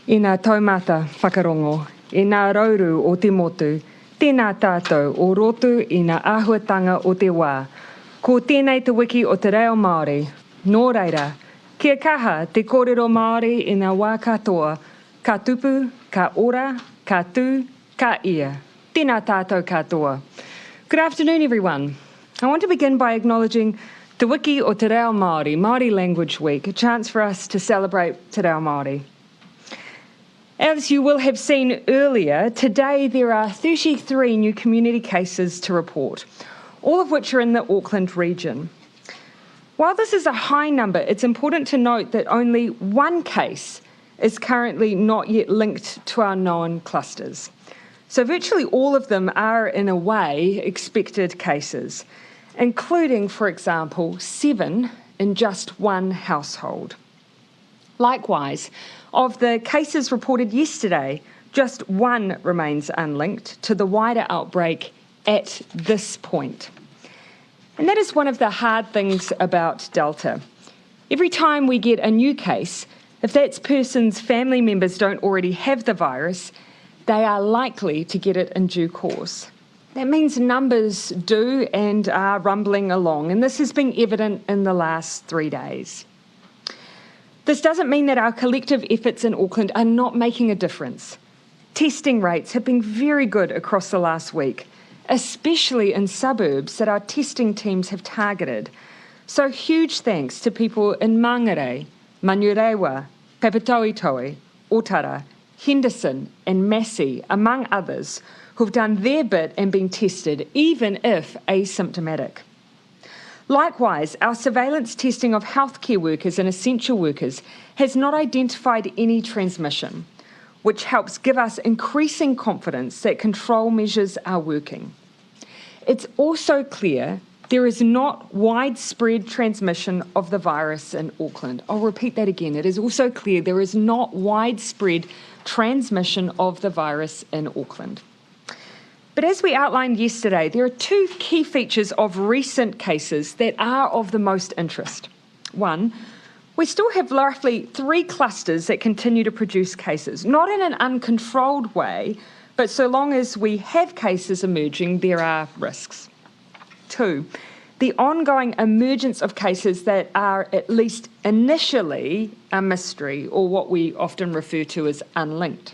I ngā taumata whakarongo, i ngā rauru o te motu, tēnā tātou o rotu i ngā āhuatanga o te wā. Ko tēnei te wiki o te reo Māori. Nō reira, kia kaha te kōrero Māori i ngā wā katoa, ka tupu, ka ora, ka tū, ka ia. Tēnā tātou katoa. Good afternoon, everyone. I want to begin by acknowledging Te Wiki o Te Reo Māori, Māori Language Week, a chance for us to celebrate Te Reo Māori. As you will have seen earlier, today there are 33 new community cases to report, all of which are in the Auckland region. While this is a high number, it's important to note that only one case is currently not yet linked to our known clusters. So virtually all of them are, in a way, expected cases, including, for example, 7 in just one household. Likewise, of the cases reported yesterday, just 1 remains unlinked to the wider outbreak at this point. And that is one of the hard things about Delta. Every time we get a new case, if that person's family members don't already have the virus, they are likely to get it in due course. That means numbers do and are rumbling along, and this has been evident in the last 3 days. This doesn't mean that our collective efforts in Auckland are not making a difference. Testing rates have been very good across the last week, especially in suburbs that our testing teams have targeted. So huge thanks to people in Mangere, Manurewa, Papatoetoe, Otara, Henderson and Massey, among others, who've done their bit and been tested, even if asymptomatic. Likewise, our surveillance testing of healthcare workers and essential workers has not identified any transmission, which helps give us increasing confidence that control measures are working. It's also clear there is not widespread transmission of the virus in Auckland. I'll repeat that again. It is also clear there is not widespread transmission of the virus in Auckland. But as we outlined yesterday, there are 2 key features of recent cases that are of the most interest. 1, we still have roughly 3 clusters that continue to produce cases, not in an uncontrolled way, but so long as we have cases emerging, there are risks. 2, the ongoing emergence of cases that are at least initially a mystery, or what we often refer to as unlinked.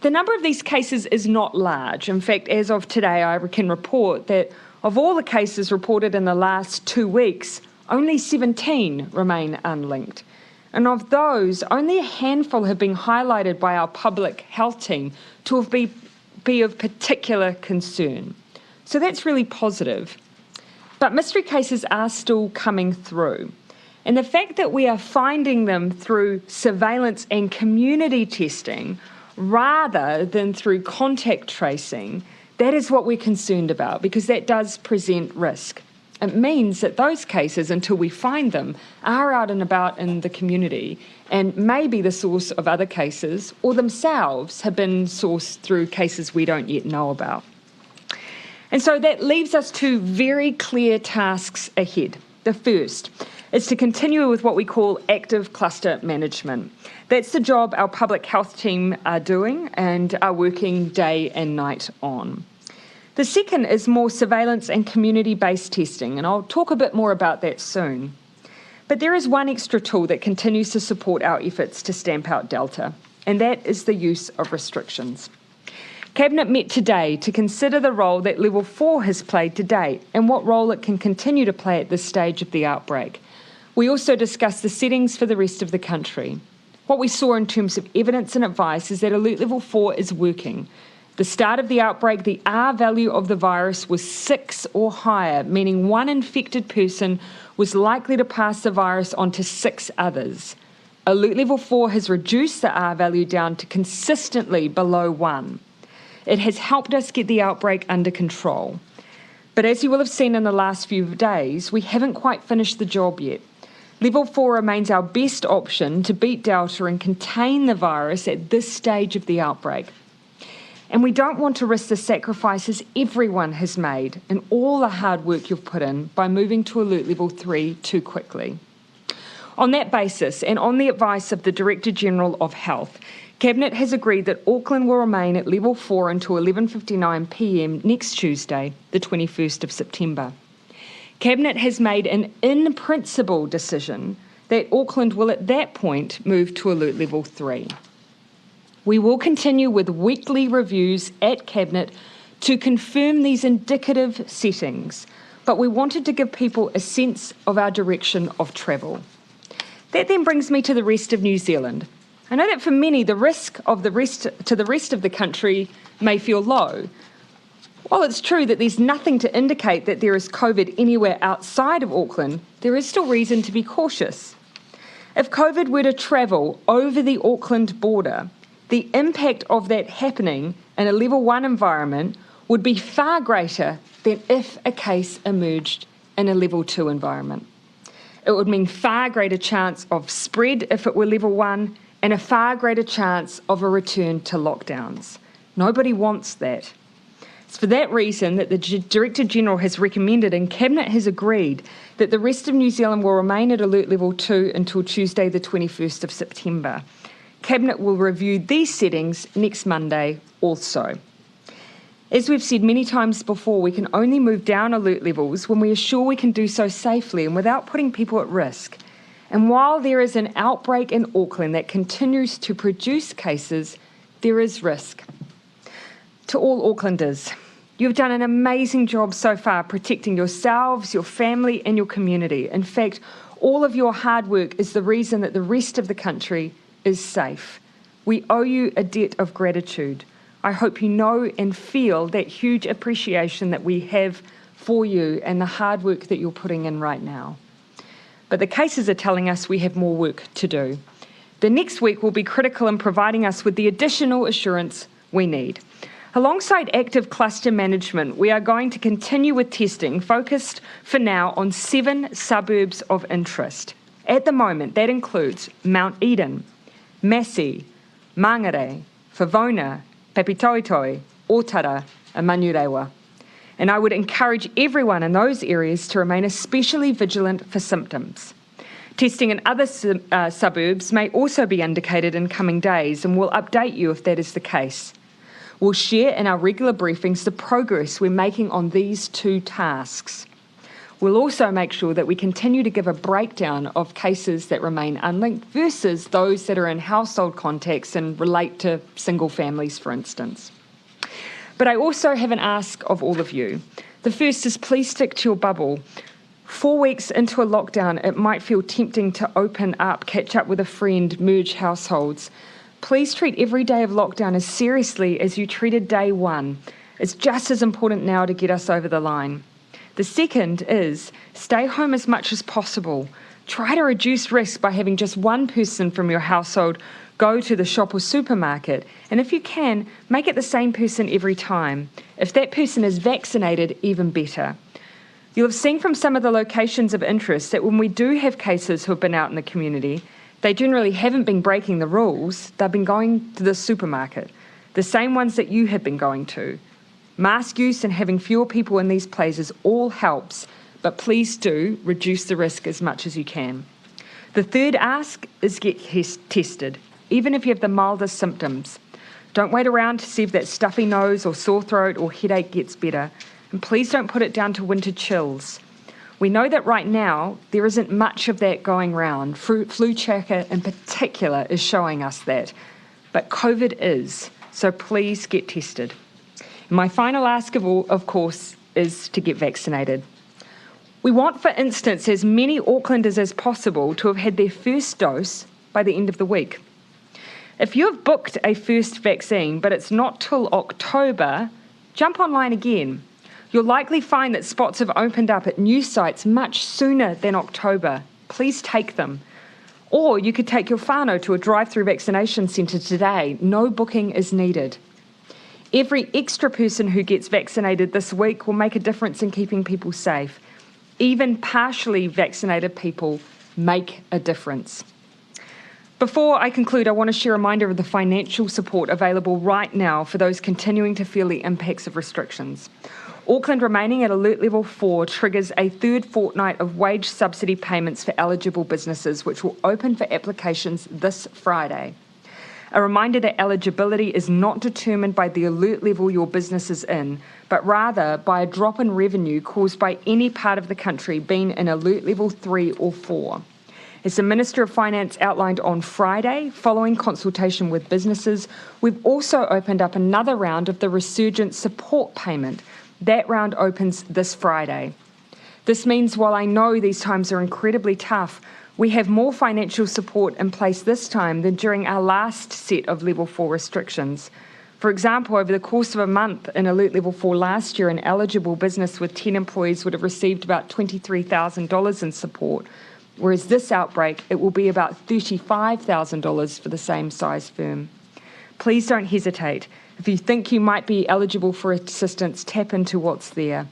The number of these cases is not large. In fact, as of today, I can report that of all the cases reported in the last 2 weeks, only 17 remain unlinked. And of those, only a handful have been highlighted by our public health team to be of particular concern. So that's really positive. But mystery cases are still coming through. And the fact that we are finding them through surveillance and community testing rather than through contact tracing, that is what we're concerned about, because that does present risk. It means that those cases, until we find them, are out and about in the community and may be the source of other cases, or themselves have been sourced through cases we don't yet know about. And so that leaves us 2 very clear tasks ahead. The first is to continue with what we call active cluster management. That's the job our public health team are doing and are working day and night on. The second is more surveillance and community-based testing, and I'll talk a bit more about that soon. But there is one extra tool that continues to support our efforts to stamp out Delta, and that is the use of restrictions. Cabinet met today to consider the role that Level 4 has played to date and what role it can continue to play at this stage of the outbreak. We also discussed the settings for the rest of the country. What we saw in terms of evidence and advice is that Alert Level 4 is working. The start of the outbreak, the R value of the virus was 6 or higher, meaning 1 infected person was likely to pass the virus on to 6 others. Alert Level 4 has reduced the R value down to consistently below 1. It has helped us get the outbreak under control. But as you will have seen in the last few days, we haven't quite finished the job yet. Level 4 remains our best option to beat Delta and contain the virus at this stage of the outbreak. And we don't want to risk the sacrifices everyone has made and all the hard work you've put in by moving to Alert Level 3 too quickly. On that basis, and on the advice of the Director-General of Health, Cabinet has agreed that Auckland will remain at level 4 until 11:59 p.m. next Tuesday, the 21st of September. Cabinet has made an in-principle decision that Auckland will at that point move to alert level 3. We will continue with weekly reviews at Cabinet to confirm these indicative settings, but we wanted to give people a sense of our direction of travel. That then brings me to the rest of New Zealand. I know that for many, the risk to the rest of the country may feel low. While it's true that there's nothing to indicate that there is COVID anywhere outside of Auckland, there is still reason to be cautious. If COVID were to travel over the Auckland border, the impact of that happening in a level 1 environment would be far greater than if a case emerged in a level 2 environment. It would mean far greater chance of spread if it were level 1 and a far greater chance of a return to lockdowns. Nobody wants that. It's for that reason that the Director-General has recommended and Cabinet has agreed that the rest of New Zealand will remain at alert level 2 until Tuesday the 21st of September. Cabinet will review these settings next Monday also. As we've said many times before, we can only move down alert levels when we are sure we can do so safely and without putting people at risk. And while there is an outbreak in Auckland that continues to produce cases, there is risk. To all Aucklanders, you've done an amazing job so far protecting yourselves, your family and your community. In fact, all of your hard work is the reason that the rest of the country is safe. We owe you a debt of gratitude. I hope you know and feel that huge appreciation that we have for you and the hard work that you're putting in right now. But the cases are telling us we have more work to do. The next week will be critical in providing us with the additional assurance we need. Alongside active cluster management, we are going to continue with testing focused for now on 7 suburbs of interest. At the moment, that includes Mount Eden, Massey, Mangere, Favona, Papitoetoi, Otara and Manurewa. And I would encourage everyone in those areas to remain especially vigilant for symptoms. Testing in other suburbs may also be indicated in coming days, and we'll update you if that is the case. We'll share in our regular briefings the progress we're making on these 2 tasks. We'll also make sure that we continue to give a breakdown of cases that remain unlinked versus those that are in household contacts and relate to single families, for instance. But I also have an ask of all of you. The first is please stick to your bubble. 4 weeks into a lockdown, it might feel tempting to open up, catch up with a friend, merge households. Please treat every day of lockdown as seriously as you treated day 1. It's just as important now to get us over the line. The second is stay home as much as possible. Try to reduce risk by having just one person from your household go to the shop or supermarket. And if you can, make it the same person every time. If that person is vaccinated, even better. You'll have seen from some of the locations of interest that when we do have cases who have been out in the community, they generally haven't been breaking the rules. They've been going to the supermarket, the same ones that you have been going to. Mask use and having fewer people in these places all helps, but please do reduce the risk as much as you can. The third ask is get tested, even if you have the mildest symptoms. Don't wait around to see if that stuffy nose or sore throat or headache gets better. And please don't put it down to winter chills. We know that right now there isn't much of that going round. Flu chatter in particular is showing us that. But COVID is, so please get tested. And my final ask of all, of course, is to get vaccinated. We want, for instance, as many Aucklanders as possible to have had their first dose by the end of the week. If you have booked a first vaccine, but it's not till October, jump online again. You'll likely find that spots have opened up at new sites much sooner than October. Please take them. Or you could take your whānau to a drive-through vaccination centre today. No booking is needed. Every extra person who gets vaccinated this week will make a difference in keeping people safe. Even partially vaccinated people make a difference. Before I conclude, I want to share a reminder of the financial support available right now for those continuing to feel the impacts of restrictions. Auckland remaining at alert level 4 triggers a third fortnight of wage subsidy payments for eligible businesses, which will open for applications this Friday. A reminder that eligibility is not determined by the alert level your business is in, but rather by a drop in revenue caused by any part of the country being in alert level 3 or 4. As the Minister of Finance outlined on Friday, following consultation with businesses, we've also opened up another round of the Resurgent Support Payment. That round opens this Friday. This means while I know these times are incredibly tough, we have more financial support in place this time than during our last set of Level 4 restrictions. For example, over the course of a month in Alert Level 4 last year, an eligible business with 10 employees would have received about $23,000 in support, whereas this outbreak, it will be about $35,000 for the same size firm. Please don't hesitate. If you think you might be eligible for assistance, tap into what's there.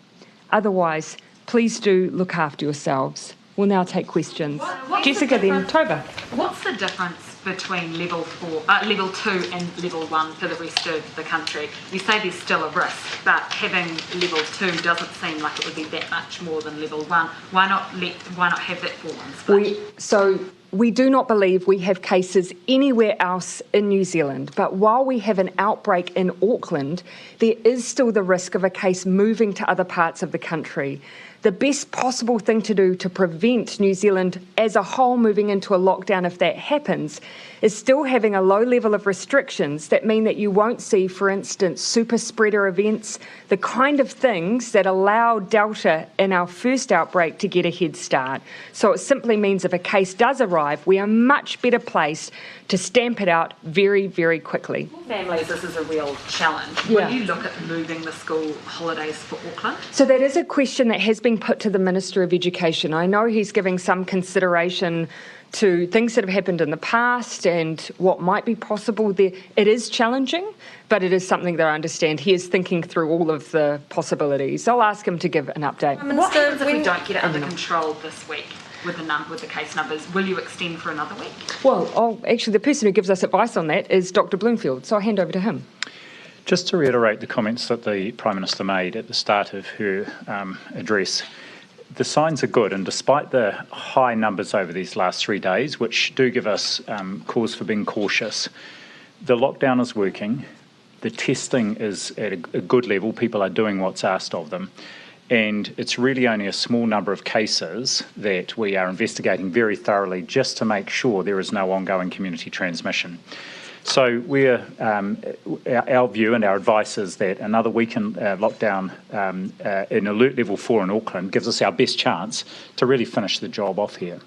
Otherwise, please do look after yourselves. We'll now take questions. Jessica, then Toba. What's the difference between level 2 and level 1 for the rest of the country? You say there's still a risk, but having level 2 doesn't seem like it would be that much more than level 1. Why not have that fall split? We do not believe we have cases anywhere else in New Zealand, but while we have an outbreak in Auckland, there is still the risk of a case moving to other parts of the country. The best possible thing to do to prevent New Zealand as a whole moving into a lockdown, if that happens, is still having a low level of restrictions that mean that you won't see, for instance, super spreader events, the kind of things that allowed Delta in our first outbreak to get a head start. So it simply means if a case does arrive, we are much better placed to stamp it out very, very quickly. Families, this is a real challenge. Yeah. Will you look at moving the school holidays for Auckland? So that is a question that has been put to the Minister of Education. I know he's giving some consideration to things that have happened in the past and what might be possible there. It is challenging, but it is something that I understand he is thinking through all of the possibilities. I'll ask him to give an update. What happens if we don't get it under control this week with the case numbers? Will you extend for another week? Well, actually, the person who gives us advice on that is Dr. Bloomfield, so I'll hand over to him. Just to reiterate the comments that the Prime Minister made at the start of her address, the signs are good, and despite the high numbers over these last 3 days, which do give us cause for being cautious, the lockdown is working, the testing is at a good level, people are doing what's asked of them, and it's really only a small number of cases that we are investigating very thoroughly just to make sure there is no ongoing community transmission. So our view and our advice is that another week in lockdown in alert level 4 in Auckland gives us our best chance to really finish the job off here.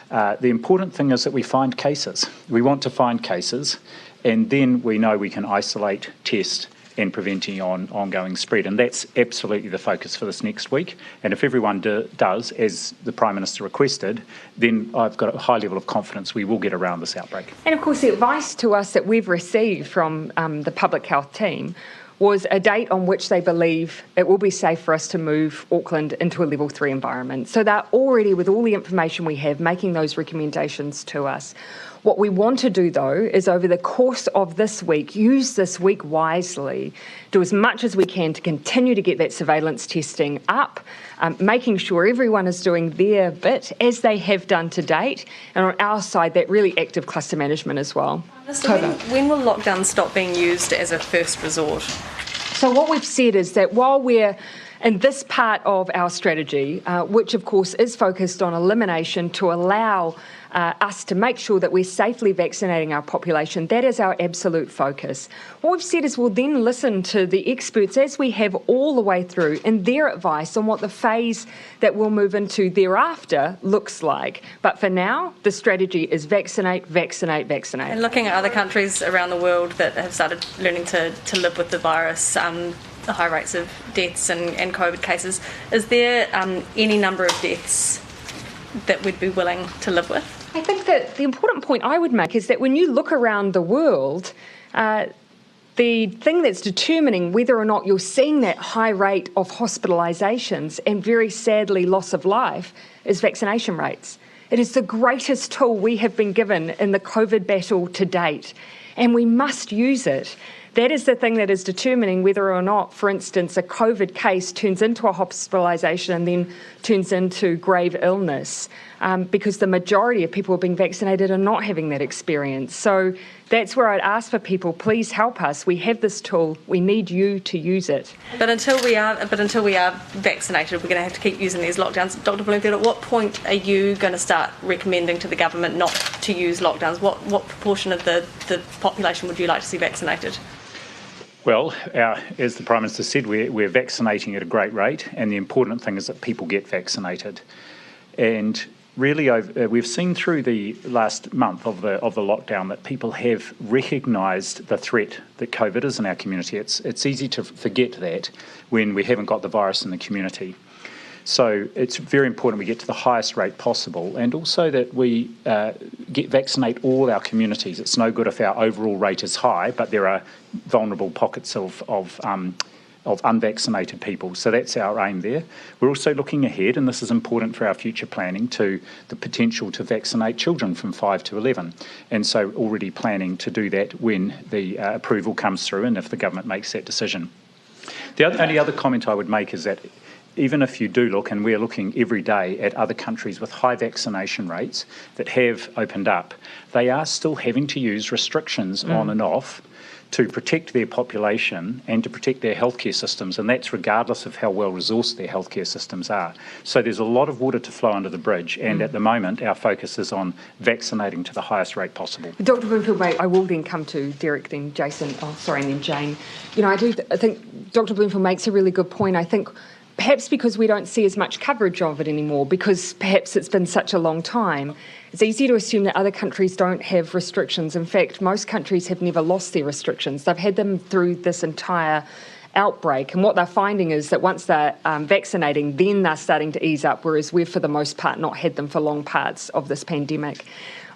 The important thing is that we find cases. We want to find cases, and then we know we can isolate, test, and prevent any ongoing spread. And that's absolutely the focus for this next week. And if everyone does, as the Prime Minister requested, then I've got a high level of confidence we will get around this outbreak. And of course, the advice to us that we've received from the public health team was a date on which they believe it will be safe for us to move Auckland into a level 3 environment. So they're already, with all the information we have, making those recommendations to us. What we want to do, though, is over the course of this week, use this week wisely, do as much as we can to continue to get that surveillance testing up, making sure everyone is doing their bit, as they have done to date, and on our side, that really active cluster management as well. So when will lockdown stop being used as a first resort? So what we've said is that while we're in this part of our strategy, which of course is focused on elimination to allow us to make sure that we're safely vaccinating our population, that is our absolute focus. What we've said is we'll then listen to the experts, as we have all the way through, and their advice on what the phase that we'll move into thereafter looks like. But for now, the strategy is vaccinate, vaccinate, vaccinate. And looking at other countries around the world that have started learning to live with the virus, the high rates of deaths and COVID cases, is there any number of deaths that we'd be willing to live with? I think that the important point I would make is that when you look around the world, the thing that's determining whether or not you're seeing that high rate of hospitalisations and very sadly loss of life is vaccination rates. It is the greatest tool we have been given in the COVID battle to date, and we must use it. that is the thing that is determining whether or not, for instance, a COVID case turns into a hospitalisation and then turns into grave illness, because the majority of people who are being vaccinated are not having that experience. So that's where I'd ask for people, please help us. We have this tool. We need you to use it. But until we are vaccinated, we're going to have to keep using these lockdowns. Dr. Bloomfield, at what point are you going to start recommending to the government not to use lockdowns? What proportion of the population would you like to see vaccinated? Well, as the Prime Minister said, we're vaccinating at a great rate, and the important thing is that people get vaccinated. And really, we've seen through the last month of the lockdown that people have recognised the threat that COVID is in our community. It's easy to forget that when we haven't got the virus in the community. So it's very important we get to the highest rate possible, and also that we vaccinate all our communities. It's no good if our overall rate is high, but there are vulnerable pockets of unvaccinated people. So that's our aim there. We're also looking ahead, and this is important for our future planning, to the potential to vaccinate children from 5 to 11. And so already planning to do that when the approval comes through and if the government makes that decision. The only other comment I would make is that even if you do look, and we're looking every day at other countries with high vaccination rates that have opened up, they are still having to use restrictions on and off to protect their population and to protect their healthcare systems, and that's regardless of how well resourced their healthcare systems are. So there's a lot of water to flow under the bridge, and at the moment our focus is on vaccinating to the highest rate possible. Dr. Bloomfield, I will then come to Derek, then Jason, and then Jane. You know, I think Dr. Bloomfield makes a really good point. I think perhaps because we don't see as much coverage of it anymore, because perhaps it's been such a long time, it's easy to assume that other countries don't have restrictions. In fact, most countries have never lost their restrictions. They've had them through this entire outbreak, and what they're finding is that once they're vaccinating, then they're starting to ease up, whereas we've, for the most part, not had them for long parts of this pandemic.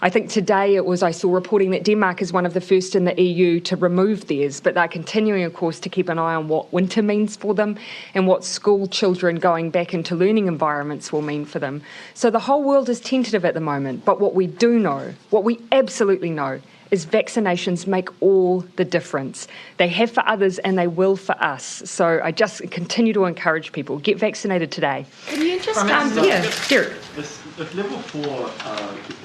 I think today I saw reporting that Denmark is one of the first in the EU to remove theirs, but they're continuing, of course, to keep an eye on what winter means for them and what school children going back into learning environments will mean for them. So the whole world is tentative at the moment, but what we do know, what we absolutely know, is vaccinations make all the difference. They have for others and they will for us. So I just continue to encourage people, get vaccinated today. Can you just, Derek. If level 4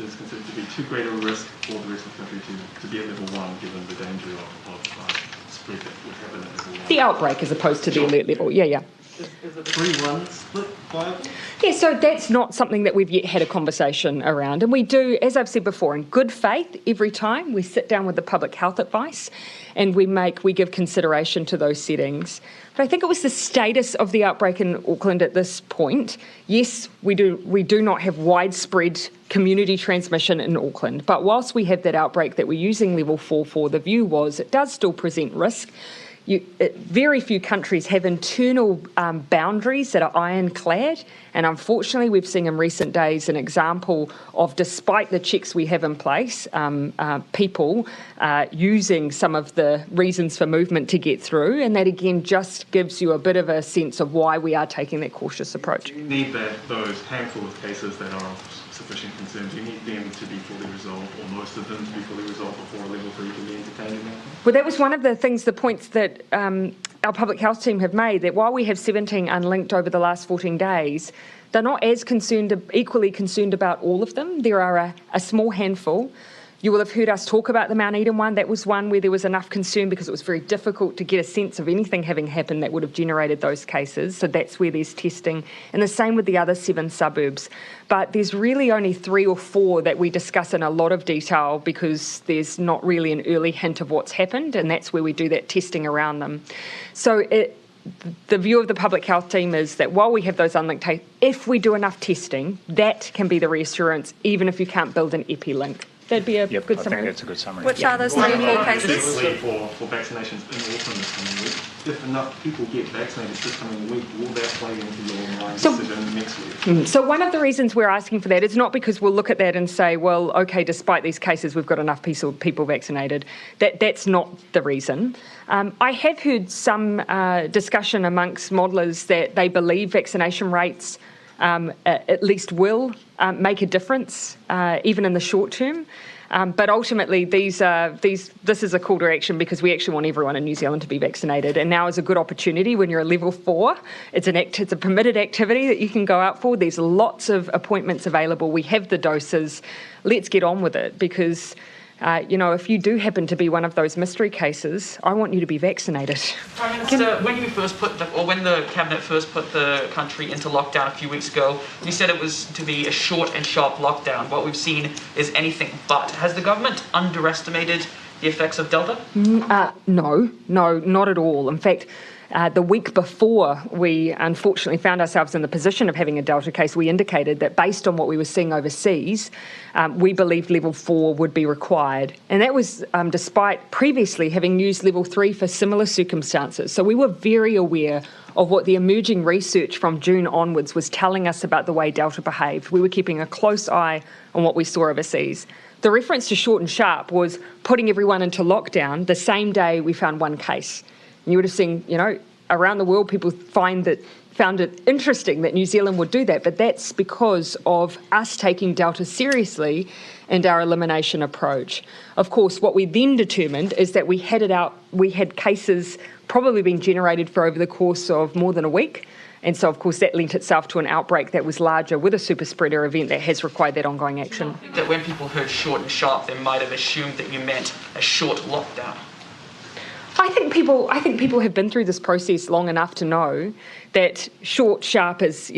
is considered to be too great a risk for the rest of the country to be at level 1, given the danger of spread that would happen at level 1. The outbreak as opposed to the alert level, yeah. Is it 3-1 split viable? Yeah, so that's not something that we've yet had a conversation around. And we do, as I've said before, in good faith, every time we sit down with the public health advice and we give consideration to those settings. But I think it was the status of the outbreak in Auckland at this point. Yes, we do not have widespread community transmission in Auckland. But whilst we have that outbreak that we're using level 4 for, the view was it does still present risk. Very few countries have internal boundaries that are ironclad, and unfortunately we've seen in recent days an example of, despite the checks we have in place, people using some of the reasons for movement to get through, and that again just gives you a bit of a sense of why we are taking that cautious approach. Do you need those handful of cases that are of sufficient concern, do you need them to be fully resolved, or most of them to be fully resolved before level 3 can be entertained in that? Well, that was one of the points that our public health team have made, that while we have 17 unlinked over the last 14 days, they're not as equally concerned about all of them. There are a small handful. You will have heard us talk about the Mount Eden one. That was one where there was enough concern because it was very difficult to get a sense of anything having happened that would have generated those cases. So that's where there's testing. And the same with the other 7 suburbs. But there's really only 3 or 4 that we discuss in a lot of detail because there's not really an early hint of what's happened, and that's where we do that testing around them. So the view of the public health team is that while we have those unlinked, if we do enough testing, that can be the reassurance, even if you can't build an epi-link. That'd be a good summary. I think that's a good summary. Which are those 3 or 4 cases? For vaccinations in Auckland this coming week, if enough people get vaccinated this coming week, will that play into your mind decision next week? So one of the reasons we're asking for that is not because we'll look at that and say, well, okay, despite these cases, we've got enough people vaccinated. That's not the reason. I have heard some discussion amongst modellers that they believe vaccination rates at least will make a difference, even in the short term. But ultimately, this is a call to action because we actually want everyone in New Zealand to be vaccinated. And now is a good opportunity when you're a level 4. It's a permitted activity that you can go out for. There's lots of appointments available. We have the doses. Let's get on with it because, if you do happen to be one of those mystery cases, I want you to be vaccinated. Prime Minister, when the Cabinet first put the country into lockdown a few weeks ago, you said it was to be a short and sharp lockdown. What we've seen is anything but. Has the government underestimated the effects of Delta? No, not at all. In fact, the week before we unfortunately found ourselves in the position of having a Delta case, we indicated that based on what we were seeing overseas, we believed level 4 would be required. And that was despite previously having used level 3 for similar circumstances. So we were very aware of what the emerging research from June onwards was telling us about the way Delta behaved. We were keeping a close eye on what we saw overseas. The reference to short and sharp was putting everyone into lockdown the same day we found one case. You would have seen, around the world, people found it interesting that New Zealand would do that, but that's because of us taking Delta seriously and our elimination approach. Of course, what we then determined is that we had cases probably being generated for over the course of more than a week. And so, of course, that lent itself to an outbreak that was larger with a super spreader event that has required that ongoing action. I think that when people heard short and sharp, they might have assumed that you meant a short lockdown. I think people have been through this process long enough to know that short, sharp is,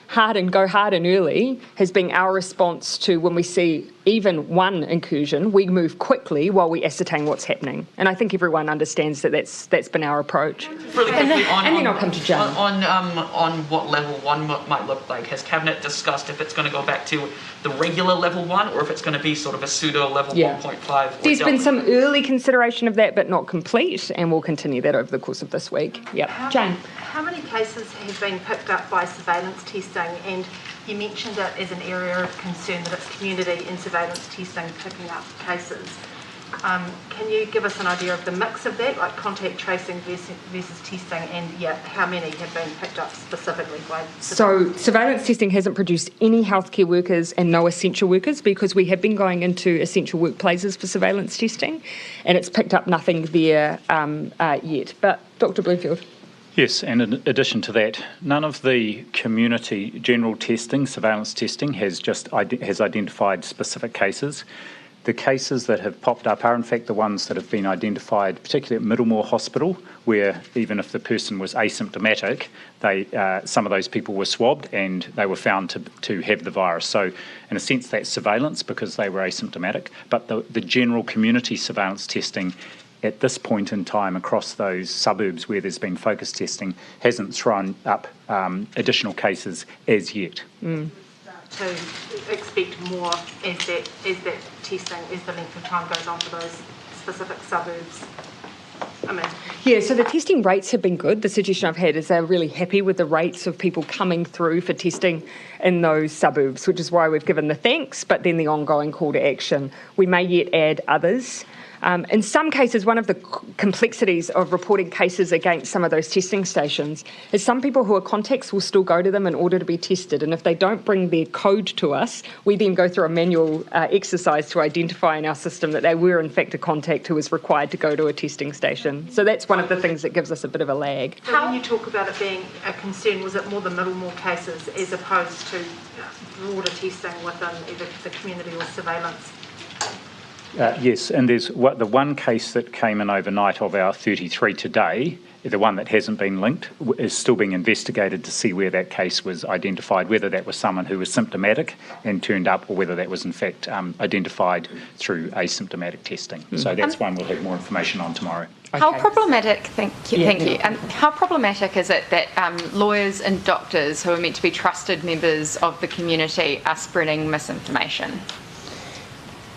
hard and go hard and early has been our response to when we see even one incursion, we move quickly while we ascertain what's happening. And I think everyone understands that that's been our approach. Really quickly, and then I'll come to Jane. On what level 1 might look like, has Cabinet discussed if it's going to go back to the regular level 1 or if it's going to be sort of a pseudo level 1.5? There's been some early consideration of that, but not complete, and we'll continue that over the course of this week. Jane. How many cases have been picked up by surveillance testing? And you mentioned it as an area of concern that it's community and surveillance testing picking up cases. Can you give us an idea of the mix of that, like contact tracing versus testing, and how many have been picked up specifically by surveillance? So surveillance testing hasn't produced any healthcare workers and no essential workers because we have been going into essential workplaces for surveillance testing, and it's picked up nothing there yet. But Dr. Bloomfield. Yes, and in addition to that, none of the community general testing, surveillance testing, has identified specific cases. The cases that have popped up are in fact the ones that have been identified, particularly at Middlemore Hospital, where even if the person was asymptomatic, some of those people were swabbed and they were found to have the virus. So in a sense that's surveillance because they were asymptomatic, but the general community surveillance testing at this point in time across those suburbs where there's been focus testing hasn't thrown up additional cases as yet. To expect more as that testing, as the length of time goes on for those specific suburbs? So the testing rates have been good. The suggestion I've had is they're really happy with the rates of people coming through for testing in those suburbs, which is why we've given the thanks, but then the ongoing call to action. We may yet add others. In some cases, one of the complexities of reporting cases against some of those testing stations is some people who are contacts will still go to them in order to be tested. And if they don't bring their code to us, we then go through a manual exercise to identify in our system that they were in fact a contact who was required to go to a testing station. So that's one of the things that gives us a bit of a lag. So when you talk about it being a concern, was it more the Middlemore cases as opposed to broader testing within either the community or surveillance? Yes, and there's the one case that came in overnight of our 33 today, the one that hasn't been linked, is still being investigated to see where that case was identified, whether that was someone who was symptomatic and turned up or whether that was in fact identified through asymptomatic testing. So that's one we'll have more information on tomorrow. How problematic, thank you. How problematic is it that lawyers and doctors who are meant to be trusted members of the community are spreading misinformation?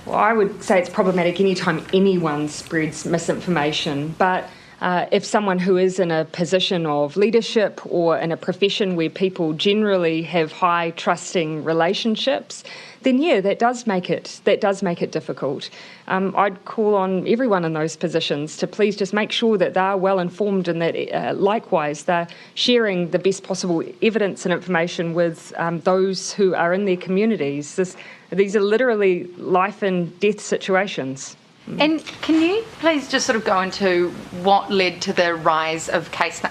Well, I would say it's problematic anytime anyone spreads misinformation, but If someone who is in a position of leadership or in a profession where people generally have high trusting relationships, then yeah, that does make it difficult. I'd call on everyone in those positions to please just make sure that they're well informed and that likewise they're sharing the best possible evidence and information with those who are in their communities. These are literally life and death situations. And can you please just sort of go into what led to the rise of case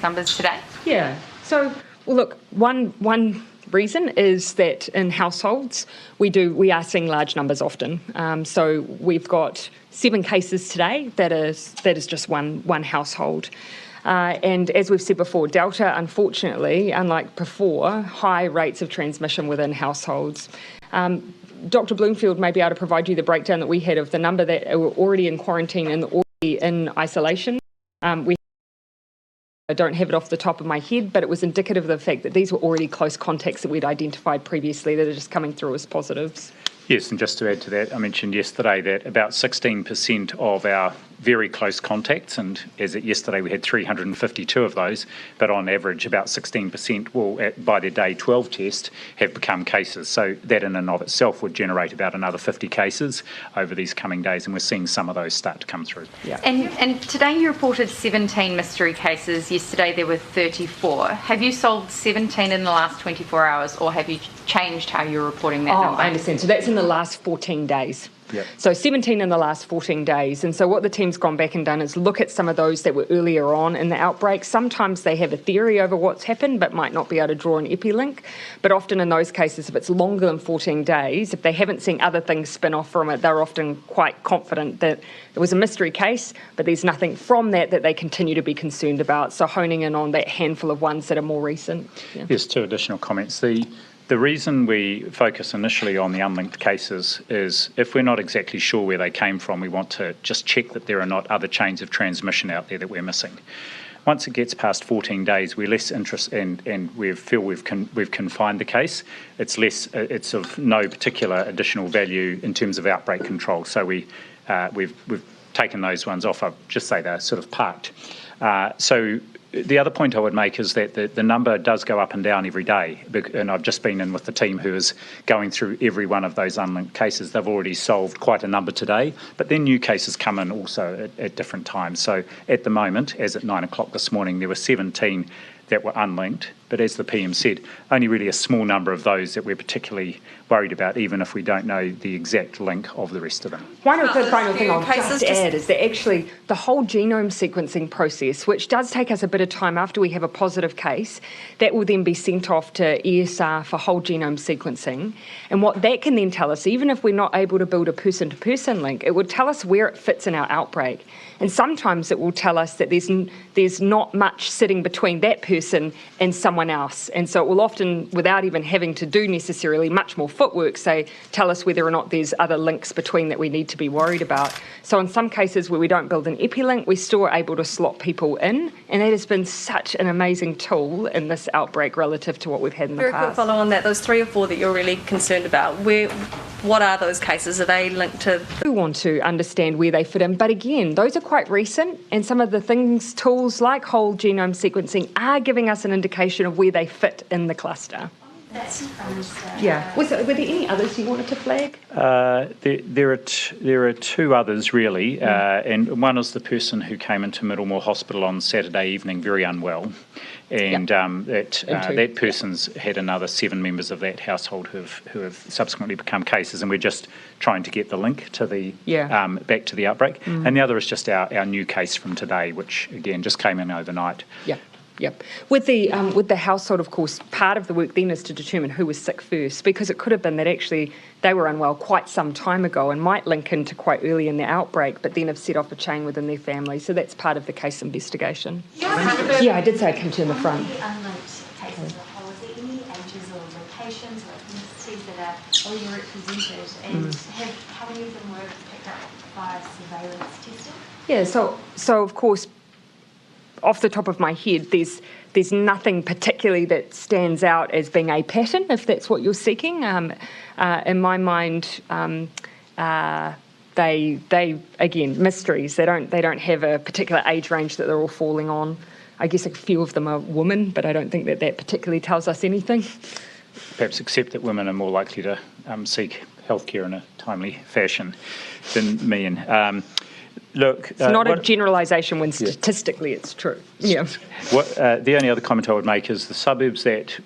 numbers today? Yeah. So, well, look, one reason is that in households we are seeing large numbers often. So we've got 7 cases today. That is just one household. And as we've said before, Delta, unfortunately, unlike before, high rates of transmission within households. Dr. Bloomfield may be able to provide you the breakdown that we had of the number that were already in quarantine and already in isolation. I don't have it off the top of my head, but it was indicative of the fact that these were already close contacts that we'd identified previously that are just coming through as positives. Yes, and just to add to that, I mentioned yesterday that about 16% of our very close contacts, and as at yesterday we had 352 of those, but on average about 16% will, by their day 12 test, have become cases. So that in and of itself would generate about another 50 cases over these coming days, and we're seeing some of those start to come through. Yeah. And today you reported 17 mystery cases. Yesterday there were 34. Have you solved 17 in the last 24 hours, or have you changed how you're reporting that number? I understand. So that's in the last 14 days. Yep. So 17 in the last 14 days. And so what the team's gone back and done is look at some of those that were earlier on in the outbreak. Sometimes they have a theory over what's happened but might not be able to draw an epilink. But often in those cases, if it's longer than 14 days, if they haven't seen other things spin off from it, they're often quite confident that it was a mystery case, but there's nothing from that they continue to be concerned about. So honing in on that handful of ones that are more recent. Yeah. Yes, 2 additional comments. The reason we focus initially on the unlinked cases is if we're not exactly sure where they came from, we want to just check that there are not other chains of transmission out there that we're missing. Once it gets past 14 days, we're less interested and we feel we've confined the case. It's of no particular additional value in terms of outbreak control. So we've taken those ones off. I'd just say they're sort of parked. So the other point I would make is that the number does go up and down every day, and I've just been in with the team who is going through every one of those unlinked cases. They've already solved quite a number today, but then new cases come in also at different times. So at the moment, as at 9 o'clock this morning, there were 17 that were unlinked, but as the PM said, only really a small number of those that we're particularly worried about, even if we don't know the exact link of the rest of them. One of the final thing I'll just add is that actually the whole genome sequencing process, which does take us a bit of time after we have a positive case, that will then be sent off to ESR for whole genome sequencing. And what that can then tell us, even if we're not able to build a person-to-person link, it would tell us where it fits in our outbreak. And sometimes it will tell us that there's not much sitting between that person and someone else. And so it will often, without even having to do necessarily much more footwork, tell us whether or not there's other links between that we need to be worried about. So in some cases where we don't build an epilink, we're still able to slot people in. And that has been such an amazing tool in this outbreak relative to what we've had in the past. Very quick follow on that, those 3 or 4 that you're really concerned about, what are those cases? Are they linked to? We want to understand where they fit in, but again, those are quite recent, and some of the tools like whole genome sequencing are giving us an indication of where they fit in the cluster. Yeah. Were there any others you wanted to flag? There are 2 others really, and one is the person who came into Middlemore Hospital on Saturday evening very unwell, and that person's had another 7 members of that household who have subsequently become cases, and we're just trying to get the link to the back to the outbreak. And the other is just our new case from today, which again just came in overnight. Yeah. Yep. With the household, of course, part of the work then is to determine who was sick first, because it could have been that actually they were unwell quite some time ago and might link into quite early in the outbreak, but then have set off a chain within their family. So that's part of the case investigation. Yeah, I did say I'd come to you in the front. Unlinked cases of whole, is there any ages or locations or ethnicities that are overrepresented, and how many of them were picked up by surveillance testing? Yeah, so of course, off the top of my head, there's nothing particularly that stands out as being a pattern, if that's what you're seeking. In my mind, they again, mysteries. They don't have a particular age range that they're all falling on. I guess a few of them are women, but I don't think that particularly tells us anything. Perhaps except that women are more likely to seek healthcare in a timely fashion than men. Look, it's not a generalisation when statistically it's true. Yeah. The only other comment I would make is the suburbs that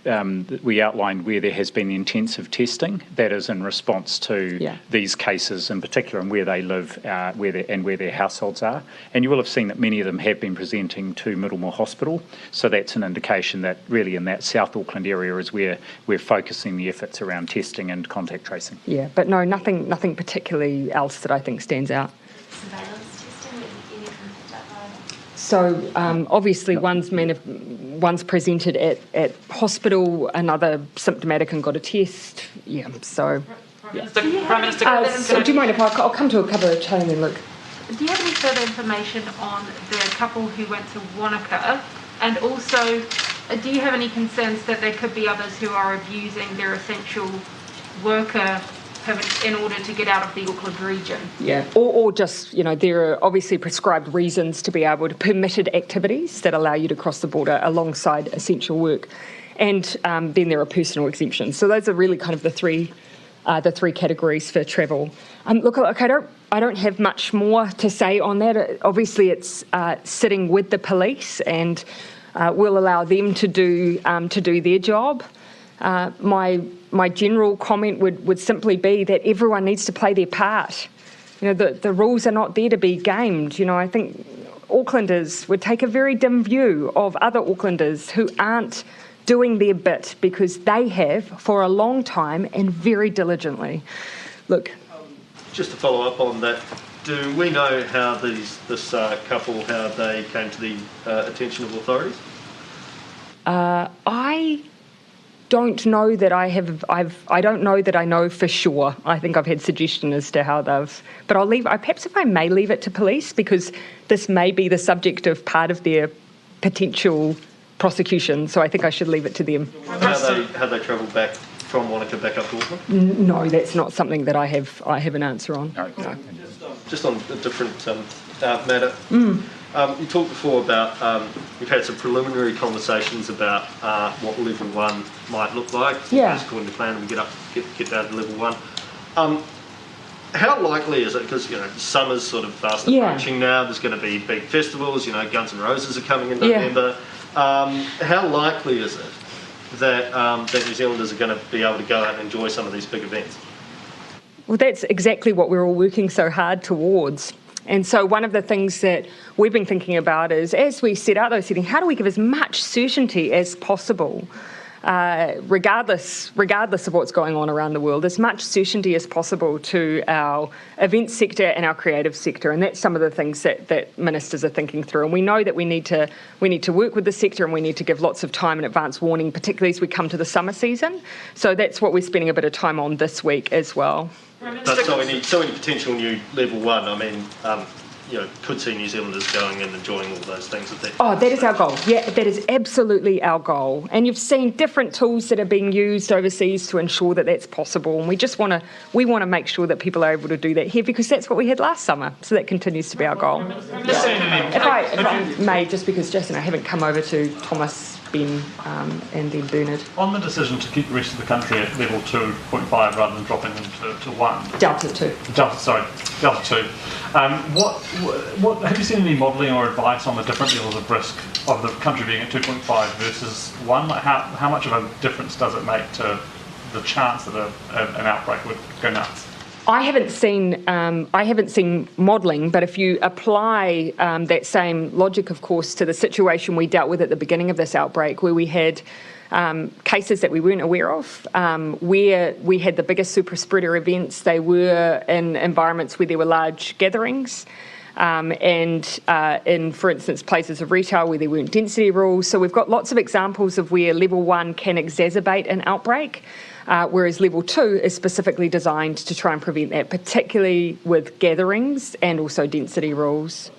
we outlined where there has been intensive testing, that is in response to these cases in particular and where they live where their households are. And you will have seen that many of them have been presenting to Middlemore Hospital. So that's an indication that really in that South Auckland area is where we're focusing the efforts around testing and contact tracing. Yeah, but no, nothing particularly else that I think stands out. Surveillance testing, anything picked up by? So obviously one's presented at hospital, another symptomatic and got a test. Yeah, so... Prime Minister, so do you mind if I'll come to a cover of chain and look? Do you have any further information on the couple who went to Wanaka? And also, do you have any concerns that there could be others who are abusing their essential worker permits in order to get out of the Auckland region? Yeah, or just, there are obviously prescribed reasons to be able to permitted activities that allow you to cross the border alongside essential work. And then there are personal exemptions. So those are really kind of the three categories for travel. Look, I don't have much more to say on that. Obviously, it's sitting with the police, and we'll allow them to do their job. My general comment would simply be that everyone needs to play their part. The rules are not there to be gamed. I think Aucklanders would take a very dim view of other Aucklanders who aren't doing their bit because they have for a long time and very diligently. Look. Just to follow up on that, do we know how this couple, how they came to the attention of authorities? I don't know that I don't know that I know for sure. I think I've had suggestion as to how but perhaps if I may leave it to police, because this may be the subject of part of their potential prosecution, so I think I should leave it to them. How they travelled back from Wanaka back up to Auckland? No, that's not something that I have an answer on. No. Just on a different matter. You talked before about you've had some preliminary conversations about what level 1 might look like. Yeah. According to plan, we get down to level 1. How likely is it? Because summer's sort of fast approaching now. There's going to be big festivals. Guns N' Roses are coming in November. How likely is it that New Zealanders are going to be able to go out and enjoy some of these big events? Well, that's exactly what we're all working so hard towards. And so one of the things that we've been thinking about is, as we set out those settings, how do we give as much certainty as possible, regardless of what's going on around the world, as much certainty as possible to our event sector and our creative sector. And that's some of the things that ministers are thinking through. And we know that we need to work with the sector, and we need to give lots of time and advance warning, particularly as we come to the summer season. So that's what we're spending a bit of time on this week as well. But so any potential new level 1, could see New Zealanders going and enjoying all those things. That is our goal. Yeah, that is absolutely our goal. And you've seen different tools that are being used overseas to ensure that that's possible. And we just want to make sure that people are able to do that here, because that's what we had last summer. So that continues to be our goal. If I may, just because Jason, I haven't come over to Thomas, Ben, and then Bernard. On the decision to keep the rest of the country at level 2.5 rather than dropping them to 1. Delta 2. Delta 2. What have you seen any modelling or advice on the different levels of risk of the country being at 2.5 versus 1? How much of a difference does it make to the chance that an outbreak would go nuts? I haven't seen modelling, but if you apply that same logic, of course, to the situation we dealt with at the beginning of this outbreak, where we had cases that we weren't aware of, where we had the biggest super spreader events, they were in environments where there were large gatherings, and in, for instance, places of retail where there weren't density rules. So we've got lots of examples of where level 1 can exacerbate an outbreak. Whereas level 2 is specifically designed to try and prevent that, particularly with gatherings and also density rules.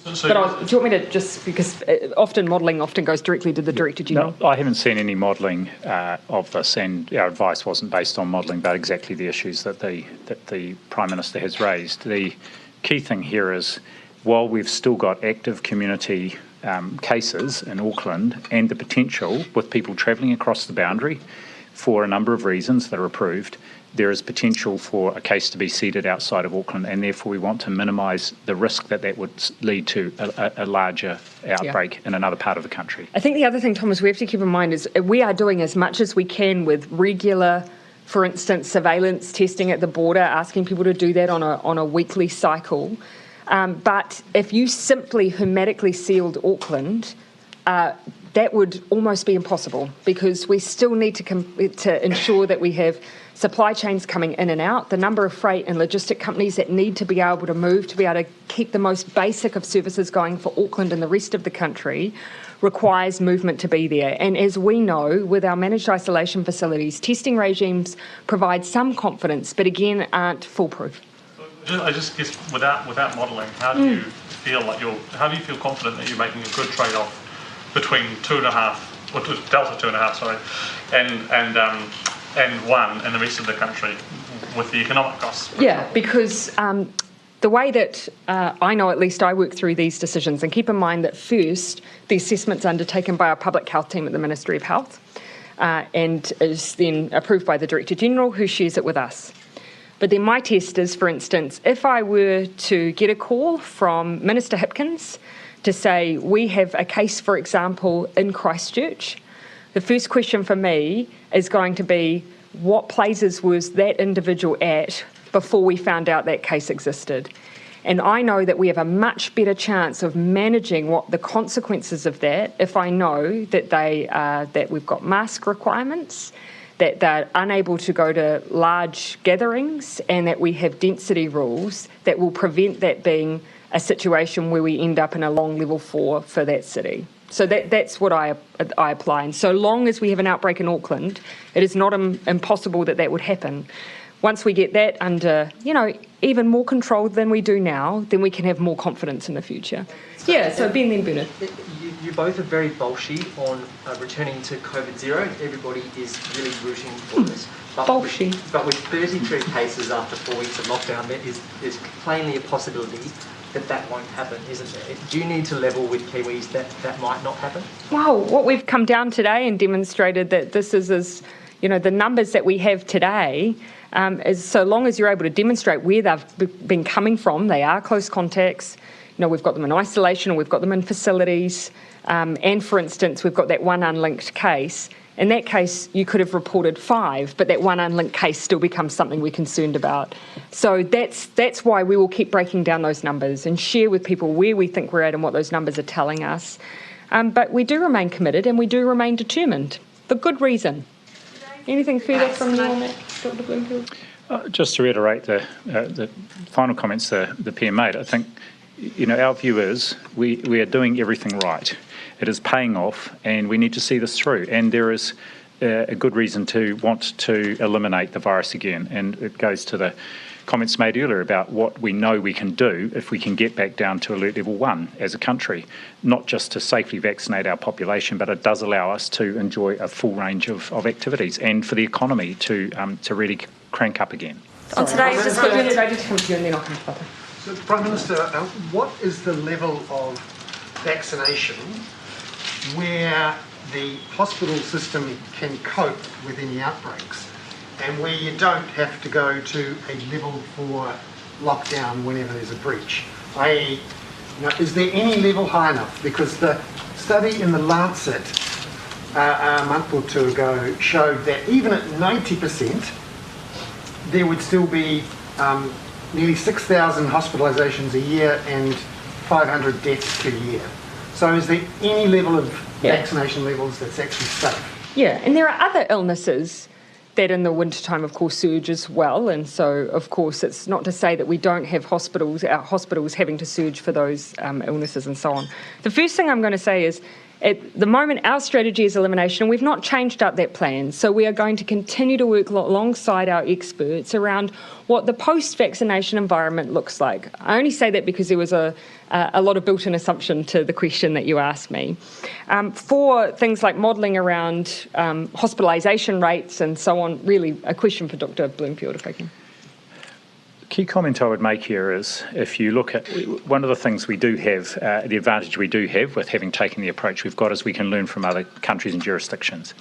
So But do you want me to just, because often modelling often goes directly to the Director General? No, I haven't seen any modelling of this, and our advice wasn't based on modelling, but exactly the issues that the Prime Minister has raised. The key thing here is, while we've still got active community cases in Auckland and the potential with people travelling across the boundary for a number of reasons that are approved, there is potential for a case to be seeded outside of Auckland, and therefore we want to minimise the risk that would lead to a larger outbreak in another part of the country. I think the other thing, Thomas, we have to keep in mind is we are doing as much as we can with regular, for instance, surveillance testing at the border, asking people to do that on a weekly cycle. But if you simply hermetically sealed Auckland, that would almost be impossible, because we still need to ensure that we have supply chains coming in and out, the number of freight and logistic companies that need to be able to move to be able to keep the most basic of services going for Auckland and the rest of the country requires movement to be there. And as we know, with our managed isolation facilities, testing regimes provide some confidence, but again, aren't foolproof. I just guess without modelling, how do you feel confident that you're making a good trade-off between 2.5, or Delta 2.5, sorry, and 1 in the rest of the country with the economic costs? Yeah, because the way that I know, at least I work through these decisions, and keep in mind that first, the assessment's undertaken by our public health team at the Ministry of Health and is then approved by the Director General, who shares it with us. But then my test is, for instance, if I were to get a call from Minister Hipkins to say we have a case, for example, in Christchurch, the first question for me is going to be, what places was that individual at before we found out that case existed? And I know that we have a much better chance of managing what the consequences of that if I know that that we've got mask requirements, that they're unable to go to large gatherings, and that we have density rules that will prevent that being a situation where we end up in a long level 4 for that city. So that's what I apply. And so long as we have an outbreak in Auckland, it is not impossible that would happen. Once we get that under, even more control than we do now, then we can have more confidence in the future. Yeah, so Ben then Bernard. You both are very bolshy on returning to COVID zero. Everybody is really rooting for this. But with 33 cases after 4 weeks of lockdown, there's plainly a possibility that won't happen, isn't there? Do you need to level with Kiwis that might not happen? Well, what we've come down today and demonstrated that this is the numbers that we have today, is so long as you're able to demonstrate where they've been coming from, they are close contacts. We've got them in isolation, or we've got them in facilities, and for instance, we've got that one unlinked case. In that case, you could have reported 5, but that one unlinked case still becomes something we're concerned about. So that's why we will keep breaking down those numbers and share with people where we think we're at and what those numbers are telling us. But we do remain committed and we do remain determined, for good reason. Anything further from you on that, Dr. Bloomfield? Just to reiterate the final comments the PM made, I think our view is we are doing everything right. It is paying off, and we need to see this through. And there is a good reason to want to eliminate the virus again. And it goes to the comments made earlier about what we know we can do if we can get back down to alert level 1 as a country, not just to safely vaccinate our population, but it does allow us to enjoy a full range of activities and for the economy to really crank up again. On today's discussion, So, Prime Minister, what is the level of vaccination where the hospital system can cope with any outbreaks, and where you don't have to go to a level 4 lockdown whenever there's a breach? I.e., is there any level high enough? Because the study in the Lancet a month or two ago showed that even at 90%, there would still be nearly 6,000 hospitalisations a year and 500 deaths per year. So is there any level of vaccination levels that's actually safe? Yeah, and there are other illnesses that in the wintertime, of course, surge as well. And so, of course, it's not to say that we don't have our hospitals having to surge for those illnesses and so on. The first thing I'm going to say is, At the moment, our strategy is elimination, and we've not changed up that plan. So we are going to continue to work alongside our experts around what the post-vaccination environment looks like. I only say that because there was a lot of built-in assumption to the question that you asked me. For things like modelling around hospitalisation rates and so on, really a question for Dr. Bloomfield, if I can. Key comment I would make here is, if you look at one of the things we do have, the advantage we do have with having taken the approach we've got is we can learn from other countries and jurisdictions.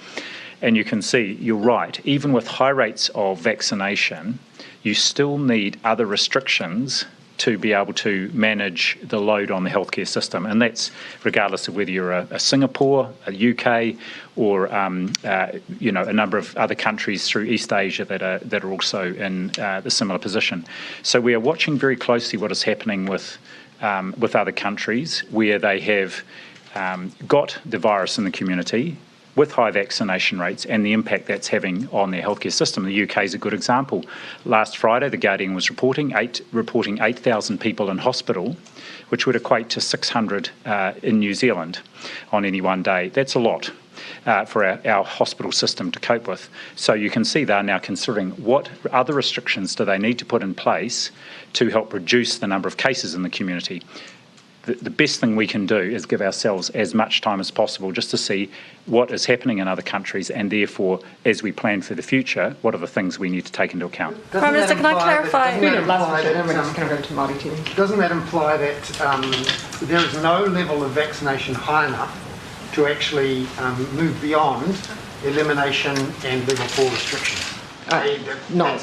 And you can see, you're right, even with high rates of vaccination, you still need other restrictions to be able to manage the load on the healthcare system, and that's regardless of whether you're a Singapore, a UK, or a number of other countries through East Asia that are also in the similar position. So we are watching very closely what is happening with other countries where they have got the virus in the community with high vaccination rates and the impact that's having on their healthcare system. The UK is a good example. Last Friday, The Guardian was reporting 8,000 people in hospital, which would equate to 600 in New Zealand on any one day. That's a lot for our hospital system to cope with. So you can see they're now considering what other restrictions do they need to put in place to help reduce the number of cases in the community. The best thing we can do is give ourselves as much time as possible just to see what is happening in other countries, and therefore, as we plan for the future, what are the things we need to take into account. Prime Minister, can I clarify? Doesn't that imply that there is no level of vaccination high enough to actually move beyond elimination and level 4 restrictions? No,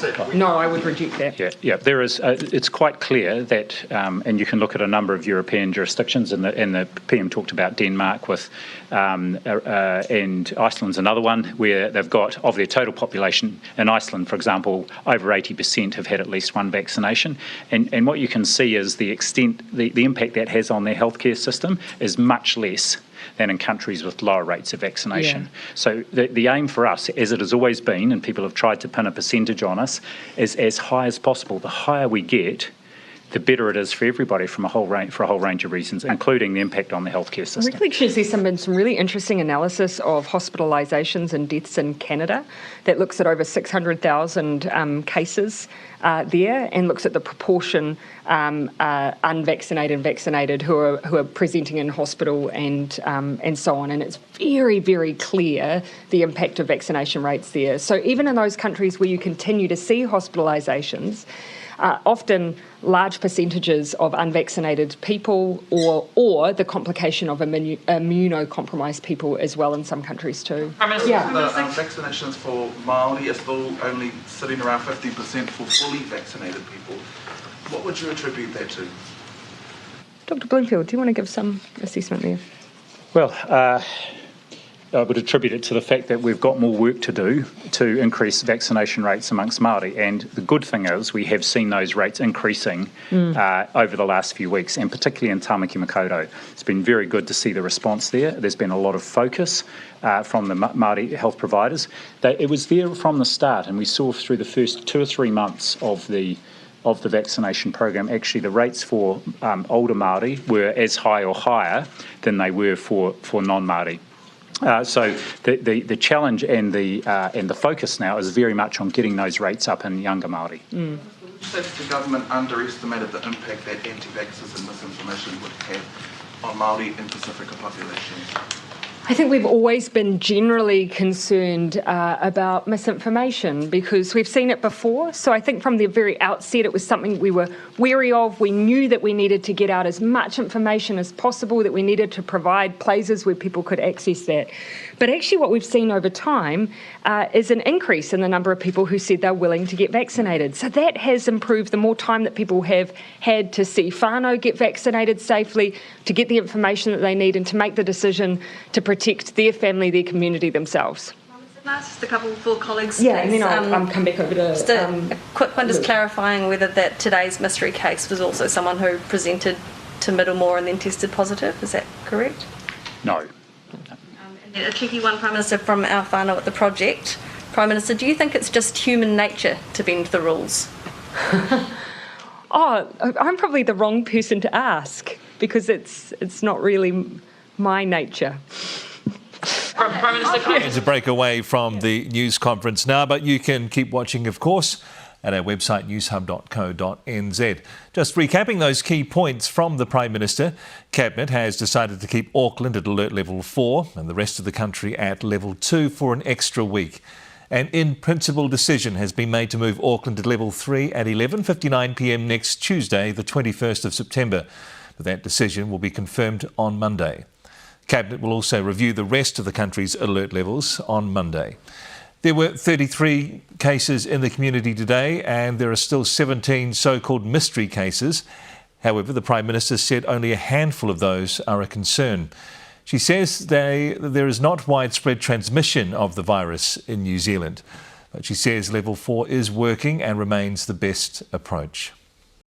I would reject that. Yeah. There is. It's quite clear that, and you can look at a number of European jurisdictions, and the PM talked about Denmark with, and Iceland's another one where they've got, of their total population in Iceland, for example, over 80% have had at least one vaccination, and what you can see is the extent, the impact that has on their healthcare system is much less than in countries with lower rates of vaccination. Yeah. So the aim for us, as it has always been, and people have tried to pin a percentage on us, is as high as possible. The higher we get, the better it is for everybody for a whole range of reasons, including the impact on the healthcare system. Actually, there's been some really interesting analysis of hospitalisations and deaths in Canada that looks at over 600,000 cases there, and looks at the proportion unvaccinated and vaccinated who are presenting in hospital and so on. And it's very, very clear the impact of vaccination rates there. So even in those countries where you continue to see hospitalisations, often large percentages of unvaccinated people or the complication of immunocompromised people as well in some countries too. The vaccinations for Māori are still only sitting around 50% for fully vaccinated people. What would you attribute that to? Dr. Bloomfield, do you want to give some assessment there? Well, I would attribute it to the fact that we've got more work to do to increase vaccination rates amongst Māori, and the good thing is we have seen those rates increasing over the last few weeks, and particularly in Tamaki Makaurau. It's been very good to see the response there. There's been a lot of focus from the Māori health providers. It was there from the start, and we saw through the first 2 or 3 months of the vaccination program, actually the rates for older Māori were as high or higher than they were for non-Māori. So the challenge and the focus now is very much on getting those rates up in younger Māori. Would you say that the government underestimated the impact that anti-vaxxers and misinformation would have on Māori and Pacifica populations? I think we've always been generally concerned about misinformation because we've seen it before. So I think from the very outset it was something we were wary of. We knew that we needed to get out as much information as possible, that we needed to provide places where people could access that. But actually what we've seen over time is an increase in the number of people who said they're willing to get vaccinated. So that has improved. The more time that people have had to see whānau get vaccinated safely, to get the information that they need and to make the decision to protect their family, their community, themselves. Can I ask just a couple for colleagues, Yeah, please? and then I'll come back over to... Just a quick one, just clarifying whether that today's mystery case was also someone who presented to Middlemore and then tested positive. Is that correct? No. And then a cheeky one, Prime Minister, from our whānau at the project. Prime Minister, do you think it's just human nature to bend the rules? I'm probably the wrong person to ask because it's not really my nature. Prime Minister, And to break away from the news conference now, but you can keep watching, of course, at our website newshub.co.nz. Just recapping those key points from the Prime Minister, Cabinet has decided to keep Auckland at alert level 4 and the rest of the country at level 2 for an extra week. An in-principle decision has been made to move Auckland to level 3 at 11:59 p.m. next Tuesday, the 21st of September. But that decision will be confirmed on Monday. Cabinet will also review the rest of the country's alert levels on Monday. There were 33 cases in the community today, and there are still 17 so-called mystery cases. However, the Prime Minister said only a handful of those are a concern. She says there is not widespread transmission of the virus in New Zealand, but she says level 4 is working and remains the best approach.